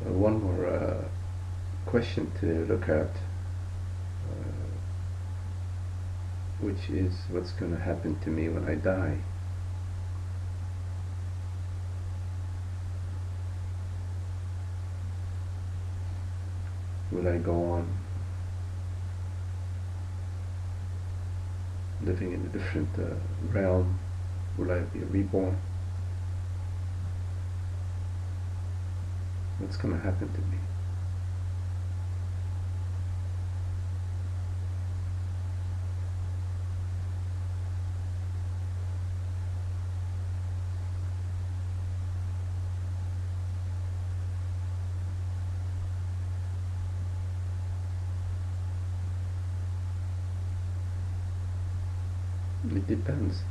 One more question to look at, which is what's going to happen to me when I die. Will I go on living in a different realm? Will I be reborn? What's going to happen to me? It depends.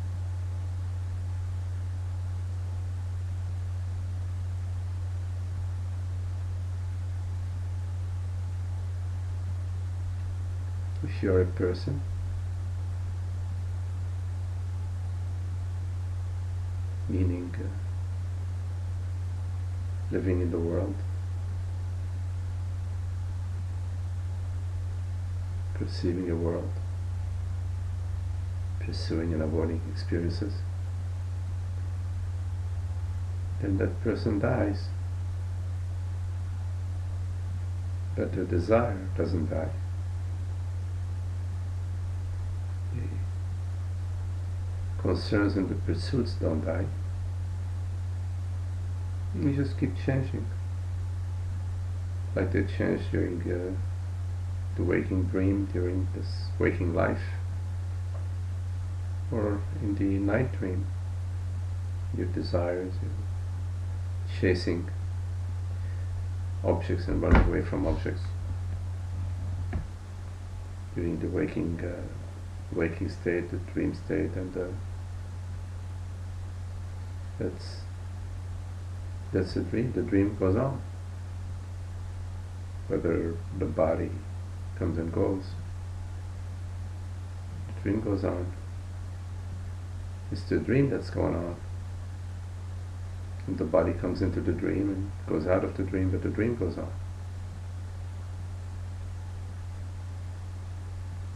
If you're a person, meaning living in the world, perceiving a world, pursuing and avoiding experiences, then that person dies, but the desire doesn't die. The concerns and the pursuits don't die. You just keep changing, like they change during the waking dream, during this waking life, or in the night dream. Your desires, you're chasing objects and running away from objects. During the waking state, the dream state, and that's a dream. The dream goes on, whether the body comes and goes. The dream goes on. It's the dream that's going on. And the body comes into the dream and goes out of the dream, but the dream goes on.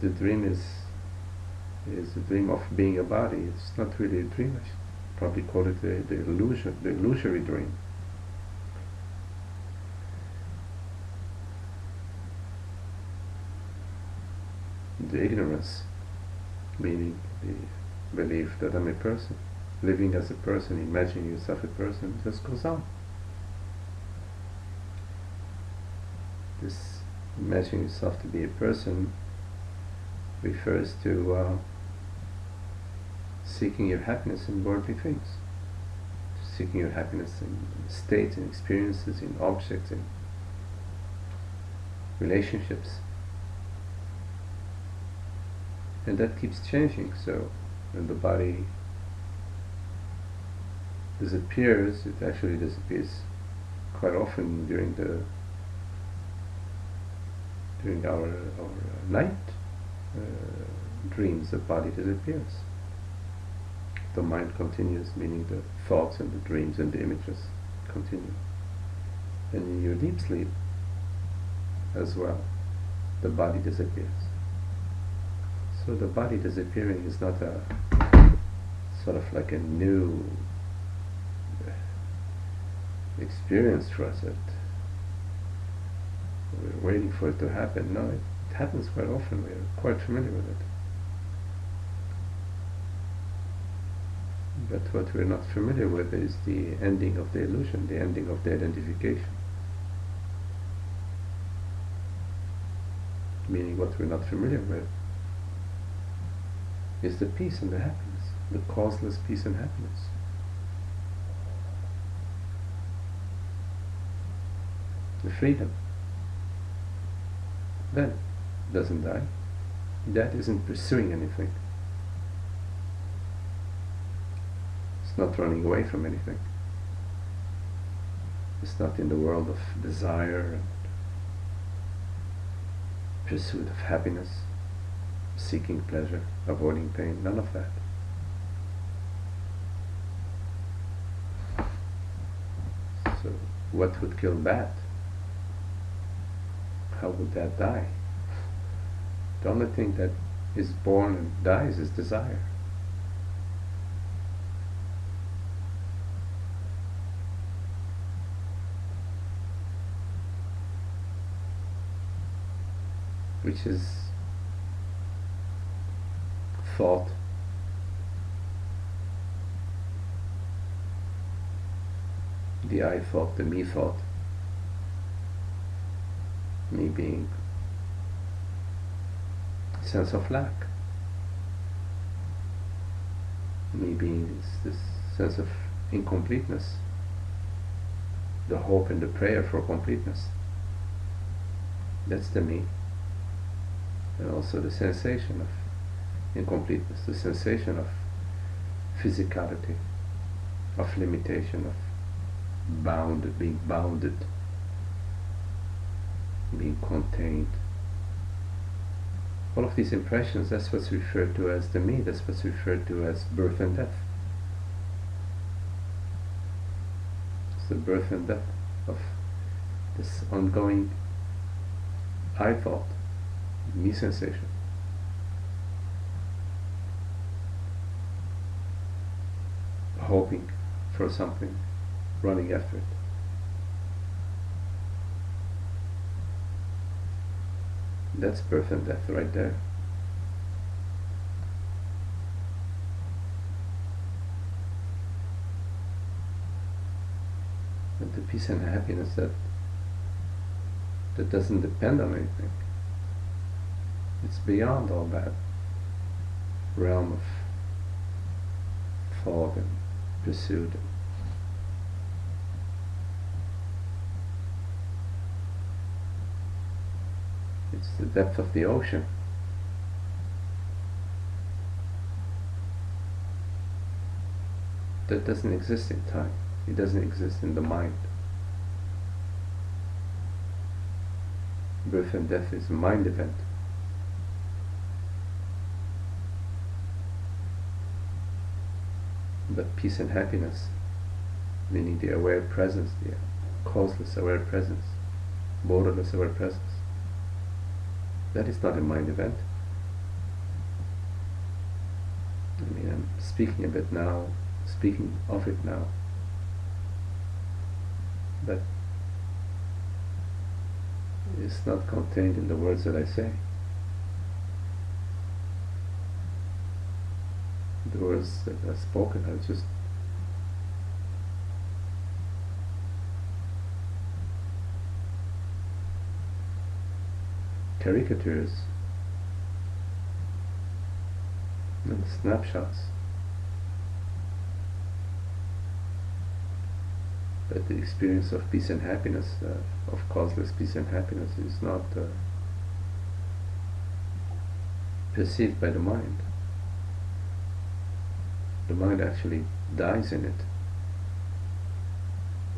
The dream is the dream of being a body. It's not really a dream. I should probably call it the illusion, the illusory dream. The ignorance, meaning the belief that I'm a person, living as a person, imagining yourself a person, just goes on. This imagining yourself to be a person refers to seeking your happiness in worldly things, seeking your happiness in states, in experiences, in objects, in relationships. And that keeps changing. So when the body disappears, it actually disappears quite often during our night dreams. The body disappears. The mind continues, meaning the thoughts and the dreams and the images continue. And in your deep sleep as well, the body disappears. So the body disappearing is not a sort of like a new experience for us that we're waiting for it to happen. No, it happens quite often. We're quite familiar with it. But what we're not familiar with is the ending of the illusion, the ending of the identification. Meaning what we're not familiar with is the peace and the happiness, the causeless peace and happiness. The freedom. That doesn't die. That isn't pursuing anything. It's not running away from anything. It's not in the world of desire and pursuit of happiness, seeking pleasure, avoiding pain, none of that. So what would kill that? how would that die? The only thing that is born and dies is desire. Which is thought, the I thought, the me thought, me being sense of lack, me being this sense of incompleteness, the hope and the prayer for completeness. That's the me. And also the sensation of incompleteness, the sensation of physicality, of limitation, of being bounded, being contained. All of these impressions, that's what's referred to as the me, that's what's referred to as birth and death. It's the birth and death of this ongoing I thought, me sensation. Hoping for something, running after it. That's birth and death right there. But the peace and happiness that doesn't depend on anything. It's beyond all that realm of thought and pursuit. It's the depth of the ocean. That doesn't exist in time. It doesn't exist in the mind. Birth and death is a mind event. But peace and happiness, meaning the aware presence, the causeless aware presence, borderless aware presence, that is not a mind event. I mean, I'm speaking of it now, but it's not contained in the words that I say. The words that are spoken are just caricatures and snapshots. But the experience of peace and happiness, of causeless peace and happiness, is not perceived by the mind. The mind actually dies in it.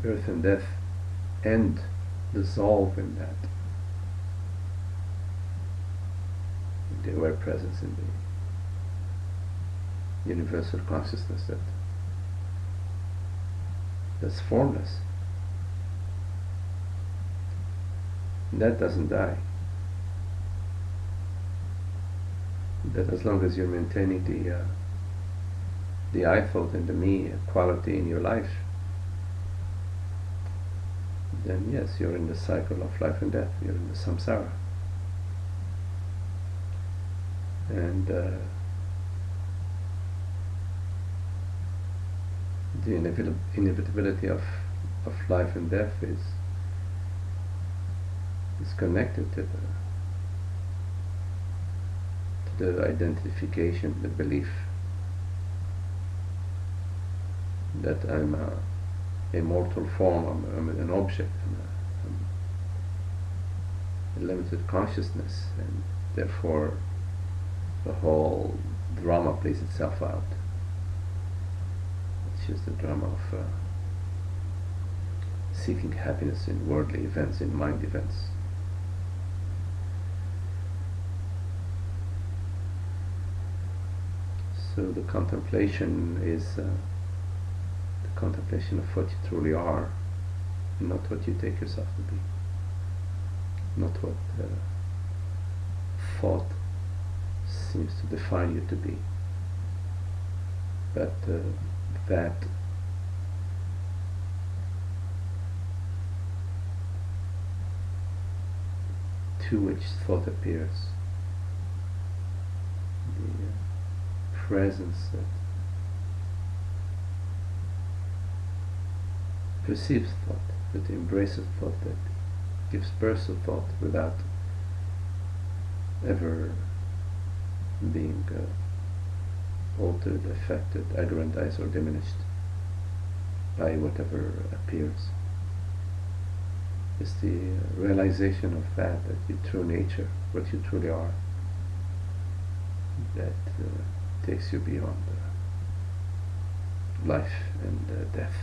Birth and death end, dissolve in that. In the aware presence, in the universal consciousness that's formless. And that doesn't die. That as long as you're maintaining the I thought and the me quality in your life, then yes, you're in the cycle of life and death, you're in the samsara. And the inevitability of life and death is connected to the identification, the belief that I'm a mortal form, I'm an object, I'm a limited consciousness, and therefore the whole drama plays itself out. It's just the drama of seeking happiness in worldly events, in mind events. So the contemplation is the contemplation of what you truly are, not what you take yourself to be. not what thought seems to define you to be, but that to which thought appears, the presence that perceives thought, that embraces thought, that gives birth to thought without ever being altered, affected, aggrandized or diminished by whatever appears. It's the realization of that your true nature, what you truly are, that takes you beyond life and death.